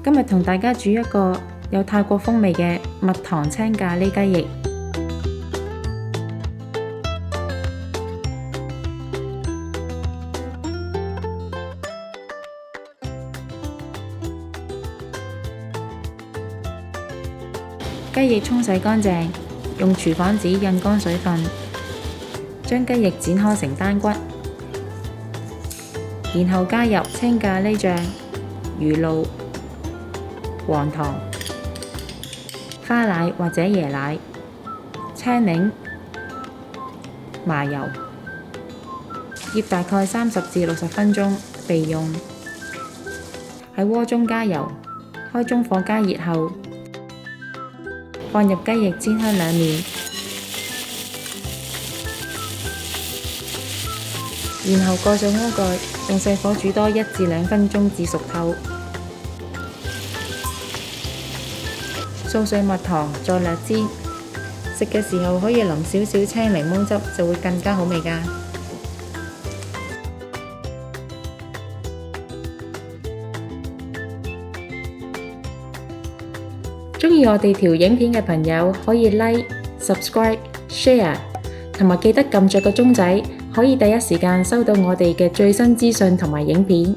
今日同大家煮一個有泰國風味嘅蜜糖青咖喱雞翼。雞翼沖洗乾淨，用廚房紙印乾水分，將雞翼剪開成單骨，然後加入青咖喱醬、魚露、黃糖、花奶或者椰奶、青檸、麻油，醃大概30至60分鐘備用。喺鍋中加油，開中火加熱後，放入雞翼煎香兩面，然後蓋上鍋蓋，用細火煮多1至2分鐘至熟透。掃碎蜜糖，再略煎。食嘅時候可以淋少少青檸檬汁，就會更加好味㗎。鍾意我哋條影片嘅朋友可以 Like、Subscribe、Share， 同埋記得撳着個鐘仔，可以第一時間收到我哋嘅最新資訊同埋影片。